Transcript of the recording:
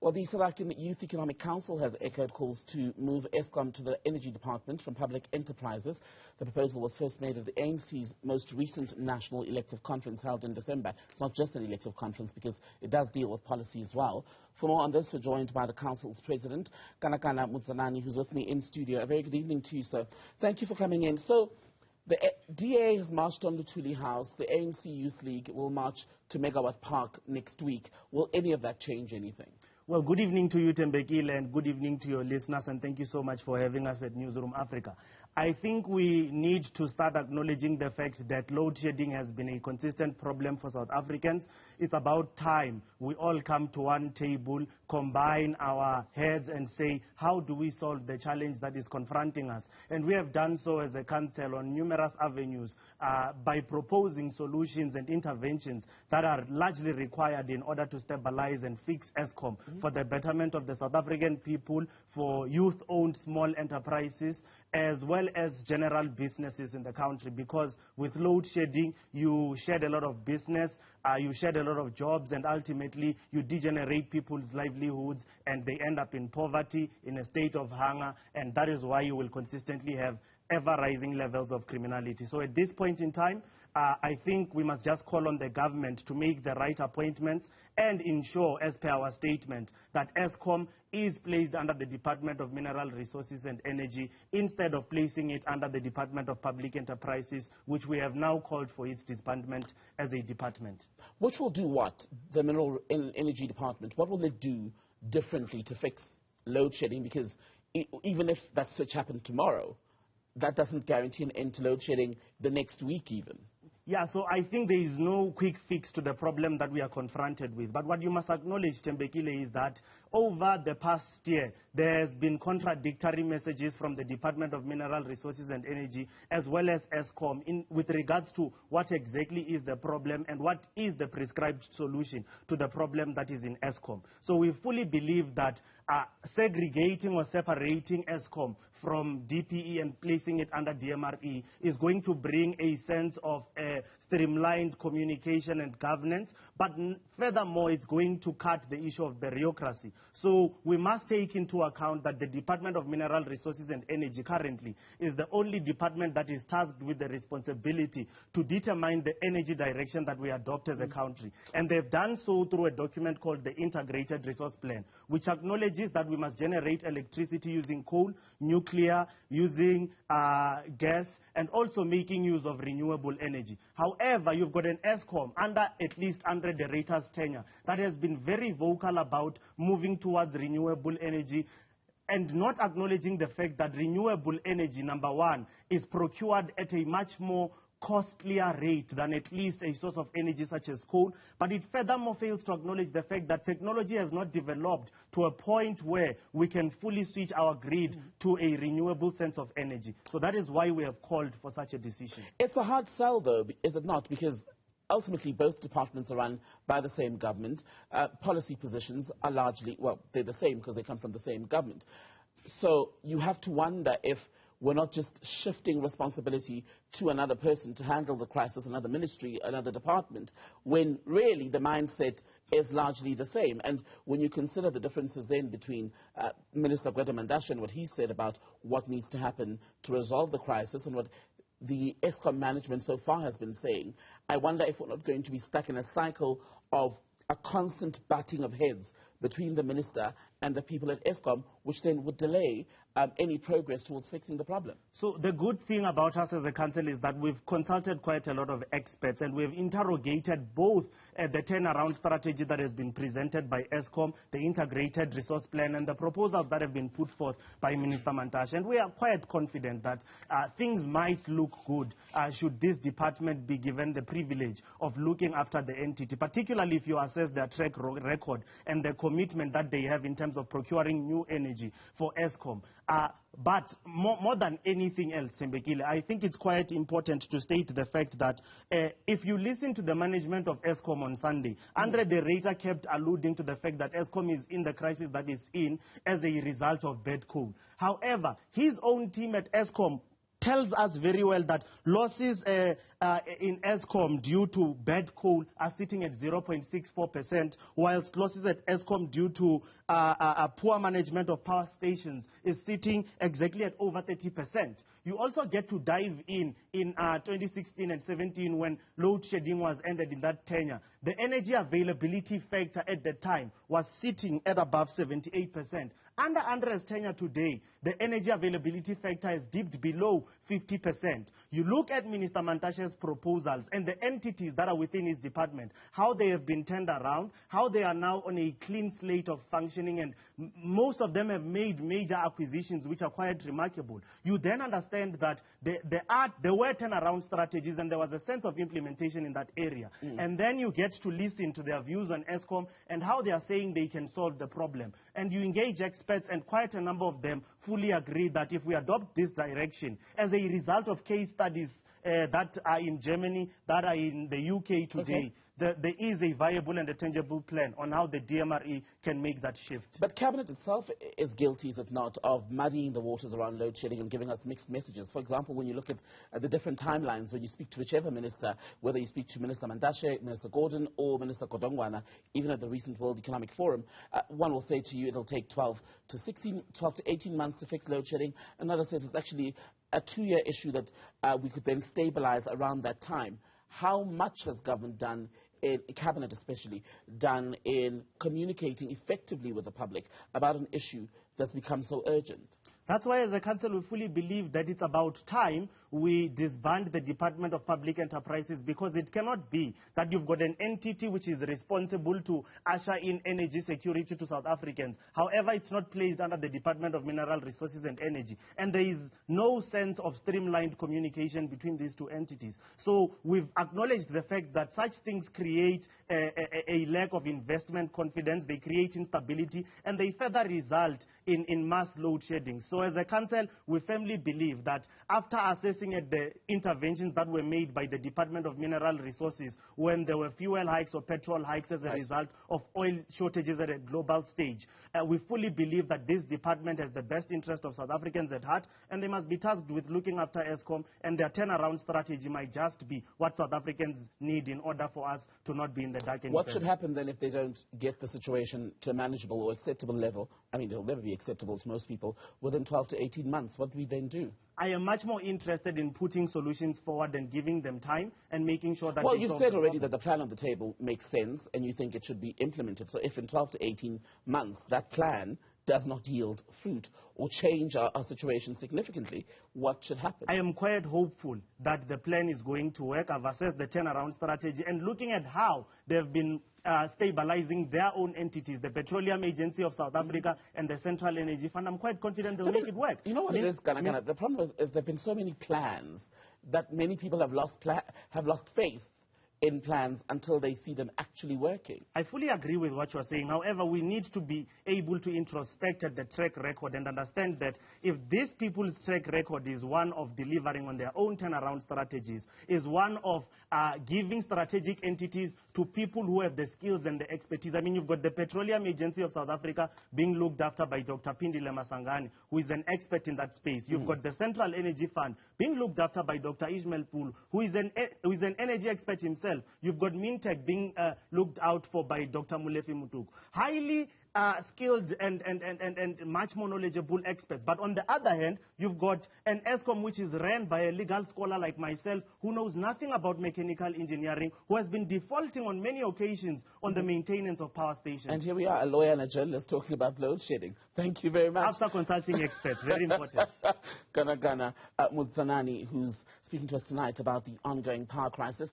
Well, the South African Youth Economic Council has echoed calls to move Eskom to the Energy Department from Public Enterprises. The proposal was first made at the ANC's most recent national elective conference held in December. It's not just an elective conference because it does deal with policy as well. For more on this, we're joined by the Council's President, Kanakana Mudzanani, who's with me in studio. A very good evening to you, sir. Thank you for coming in. So, the DA has marched on Luthuli House. The ANC Youth League will march to Megawatt Park next week. Will any of that change anything? Well, good evening to you, Tembekile, and good evening to your listeners, and thank you so much for having us at Newzroom Afrika. I think we need to start acknowledging the fact that load shedding has been a consistent problem for South Africans. It's about time we all come to one table, combine our heads and say, how do we solve the challenge that is confronting us? And we have done so as a council on numerous avenues by proposing solutions and interventions that are largely required in order to stabilize and fix Eskom for the betterment of the South African people, for youth-owned small enterprises, as well as general businesses in the country, because with load shedding, you shed a lot of business, you shed a lot of jobs, and ultimately you degenerate people's livelihoods, and they end up in poverty, in a state of hunger, and that is why you will consistently have ever-rising levels of criminality. So at this point in time, I think we must just call on the government to make the right appointments and ensure, as per our statement, that Eskom is placed under the Department of Mineral Resources and Energy instead of placing it under the Department of Public Enterprises, which we have now called for its disbandment as a department. Which will do what? The Mineral Energy Department, what will it do differently to fix load shedding? Because even if that switch happened tomorrow, that doesn't guarantee an end to load shedding the next week even. Yeah, so I think there is no quick fix to the problem that we are confronted with. But what you must acknowledge, Tembekile, is that over the past year, there has been contradictory messages from the Department of Mineral Resources and Energy, as well as Eskom, with regards to what exactly is the problem and what is the prescribed solution to the problem that is in Eskom. So we fully believe that segregating or separating Eskom from DPE and placing it under DMRE is going to bring a sense of streamlined communication and governance, but furthermore, it's going to cut the issue of bureaucracy. So we must take into account that the Department of Mineral Resources and Energy currently is the only department that is tasked with the responsibility to determine the energy direction that we adopt as a country. And they've done so through a document called the Integrated Resource Plan, which acknowledges that we must generate electricity using coal, nuclear, using gas, and also making use of renewable energy. However, you've got an Eskom at least under the Reiter's tenure that has been very vocal about moving towards renewable energy and not acknowledging the fact that renewable energy, number one, is procured at a much more costlier rate than at least a source of energy such as coal, but it furthermore fails to acknowledge the fact that technology has not developed to a point where we can fully switch our grid to a renewable sense of energy. So that is why we have called for such a decision. It's a hard sell, though, is it not? Because ultimately both departments are run by the same government. Policy positions are largely, well, they're the same because they come from the same government. So you have to wonder if we're not just shifting responsibility to another person to handle the crisis, another ministry, another department, when really the mindset is largely the same. And when you consider the differences then between Minister Gwede Mantashe and what he said about what needs to happen to resolve the crisis and what the Eskom management so far has been saying, I wonder if we're not going to be stuck in a cycle of a constant butting of heads between the minister and the people at Eskom, which then would delay any progress towards fixing the problem. So the good thing about us as a council is that we've consulted quite a lot of experts and we've interrogated both the turnaround strategy that has been presented by Eskom, the integrated resource plan, and the proposals that have been put forth by Minister Mantashe. And we are quite confident that things might look good should this department be given the privilege of looking after the entity, particularly if you assess their track record and the commitment that they have in terms of procuring new energy for Eskom. But more than anything else, Tembekile, I think it's quite important to state the fact that if you listen to the management of Eskom on Sunday, Andre de Ruyter kept alluding to the fact that Eskom is in the crisis that is in as a result of bad coal. However, his own team at Eskom tells us very well that losses in Eskom due to bad coal are sitting at 0.64%, whilst losses at Eskom due to poor management of power stations is sitting exactly at over 30%. You also get to dive in 2016 and 17 when load shedding was ended in that tenure. The energy availability factor at the time was sitting at above 78%. Under Andre's tenure today, the energy availability factor has dipped below 50%. You look at Minister Mantashe's proposals and the entities that are within his department, how they have been turned around, how they are now on a clean slate of functioning, and most of them have made major acquisitions, which are quite remarkable. You then understand that there were turnaround strategies and there was a sense of implementation in that area. And then you get to listen to their views on Eskom and how they are saying they can solve the problem. And you engage experts, and quite a number of them fully agree that if we adopt this direction, as a result of case studies that are in Germany, that are in the UK today, there is a viable and a tangible plan on how the DMRE can make that shift. But Cabinet itself is guilty, is it not, of muddying the waters around load shedding and giving us mixed messages. For example, when you look at the different timelines, when you speak to whichever minister, whether you speak to Minister Mantashe, Minister Gordon, or Minister Kodongwana, even at the recent World Economic Forum, one will say to you it'll take 12 to 18 months to fix load shedding. Another says it's actually a 2-year issue that we could then stabilize around that time. How much has government done, in Cabinet especially, done in communicating effectively with the public about an issue that's become so urgent? That's why, as a council, we fully believe that it's about time we disband the Department of Public Enterprises, because it cannot be that you've got an entity which is responsible to usher in energy security to South Africans. However, it's not placed under the Department of Mineral Resources and Energy. And there is no sense of streamlined communication between these two entities. So we've acknowledged the fact that such things create a lack of investment confidence, they create instability, and they further result in mass load shedding. So as a council, we firmly believe that after assessing at the interventions that were made by the Department of Mineral Resources when there were fuel hikes or petrol hikes as a result of oil shortages at a global stage, we fully believe that this department has the best interest of South Africans at heart, and they must be tasked with looking after Eskom, and their turnaround strategy might just be what South Africans need in order for us to not be in the dark anymore. What should happen then if they don't get the situation to a manageable or acceptable level? I mean, it'll never be acceptable to most people. Within 12 to 18 months, what do we then do? I am much more interested in putting solutions forward and giving them time and making sure that... Well, you've said already that the plan on the table makes sense and you think it should be implemented. So if in 12 to 18 months that plan does not yield fruit or change our situation significantly, what should happen? I am quite hopeful that the plan is going to work. I've assessed the turnaround strategy and looking at how they've been stabilizing their own entities, the Petroleum Agency of South Africa and the Central Energy Fund. I'm quite confident they'll make it work. You know what it is, Kanakana? The problem is there have been so many plans that many people have lost faith in plans until they see them actually working. I fully agree with what you are saying. However, we need to be able to introspect at the track record and understand that if these people's track record is one of delivering on their own turnaround strategies, is one of giving strategic entities to people who have the skills and the expertise. I mean, you've got the Petroleum Agency of South Africa being looked after by Dr. Pindile Masangani, who is an expert in that space. You've got the Central Energy Fund being looked after by Dr. Ishmael Pulu, who is an energy expert himself. You've got Mintech being looked out for by Dr. Mulefi Mutuku. Highly skilled and much more knowledgeable experts. But on the other hand, you've got an Eskom which is ran by a legal scholar like myself who knows nothing about mechanical engineering, who has been defaulting on many occasions on the maintenance of power stations. And here we are, a lawyer and a journalist talking about load shedding. Thank you very much. After consulting experts, very important. Kanakana Mudzanani, who's speaking to us tonight about the ongoing power crisis.